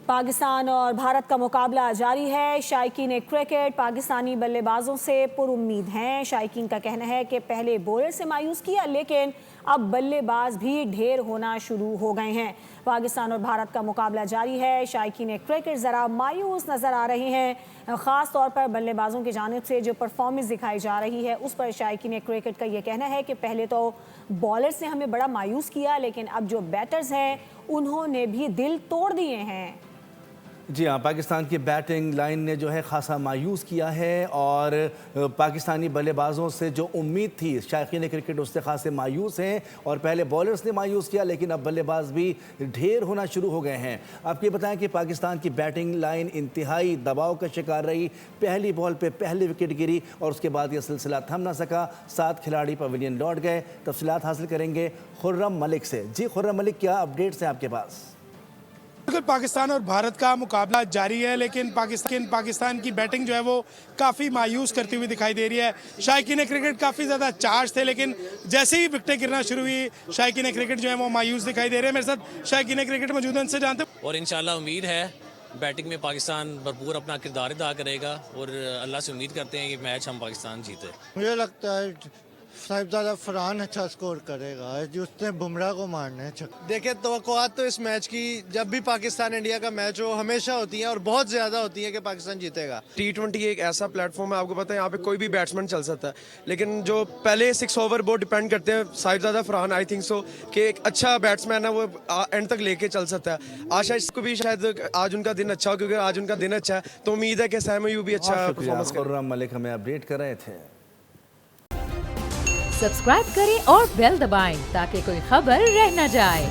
पाकिस्तान और भारत का मुकाबला जारी है। शायकीन क्रिकेट पाकिस्तानी बल्लेबाजों से पुरुम्मीद हैं। शायकीन का कहना है कि पहले बॉलर से मायूस किया, लेकिन अब बल्लेबाज भी ढेर होना शुरू हो गए हैं। पाकिस्तान और भारत का मुकाबला जारी है। शायकीन क्रिकेट ज़रा मायूस नज़र आ रहे हैं। ख़ास तौर पर बल्लेबाजों की जानिब से जो परफॉर्मेंस दिखाई जा रही है उस पर शायकीन क्रिकेट का ये कहना है कि पहले तो बॉलर्स ने हमें बड़ा मायूस किया, लेकिन अब जो बैटर्स हैं उन्होंने भी दिल तोड़ दिए हैं। जी हाँ, पाकिस्तान की बैटिंग लाइन ने जो है खासा मायूस किया है और पाकिस्तानी बल्लेबाजों से जो उम्मीद थी शायकीन क्रिकेट उससे खासे मायूस हैं। और पहले बॉलर्स ने मायूस किया, लेकिन अब बल्लेबाज भी ढेर होना शुरू हो गए हैं। आपको बताएं कि पाकिस्तान की बैटिंग लाइन इंतहाई दबाव का शिकार रही। पहली बॉल पे पहली विकेट गिरी और उसके बाद यह सिलसिला थम ना सका। 7 खिलाड़ी पवेलियन लौट गए। तफसीलात हासिल करेंगे खुर्रम मलिक से। जी खुर्रम मलिक, क्या अपडेट्स हैं आपके पास? बिल्कुल, पाकिस्तान और भारत का मुकाबला जारी है, लेकिन पाकिस्तान की बैटिंग जो है वो काफ़ी मायूस करती हुई दिखाई दे रही है। शायकीन क्रिकेट काफ़ी ज़्यादा चार्ज थे, लेकिन जैसे ही विकेटें गिरना शुरू हुई शायकीन क्रिकेट जो है वो मायूस दिखाई दे रहे हैं। मेरे साथ शायकीन क्रिकेट मौजूद हैं, उनसे जानते हैं। और इंशाल्लाह उम्मीद है बैटिंग में पाकिस्तान भरपूर अपना किरदार अदा करेगा और अल्लाह से उम्मीद करते हैं कि मैच हम पाकिस्तान जीते। मुझे लगता है साहिबजादा फरहान अच्छा स्कोर करेगा, उसने बुमराह को मारना है। देखिए, तवक्कुआत तो इस मैच की जब भी पाकिस्तान इंडिया का मैच हो हमेशा होती है और बहुत ज़्यादा होती है कि पाकिस्तान जीतेगा। T20 एक ऐसा प्लेटफॉर्म है, आपको पता है यहाँ पे कोई भी बैट्समैन चल सकता है, लेकिन जो पहले 6 ओवर वो डिपेंड करते हैं Sahibzada Farhan, I think so कि एक अच्छा बैट्समैन है, वो एंड तक लेके चल सकता है। आशा इसको भी शायद आज उनका दिन अच्छा हो, क्योंकि आज उनका दिन अच्छा है, तो उम्मीद है कि सहम अयूब भी अच्छा परफॉर्मेंस करें। खुर्रम मलिक हमें अपडेट कर रहे थे। सब्सक्राइब करें और बेल दबाएं ताकि कोई खबर रह न जाए।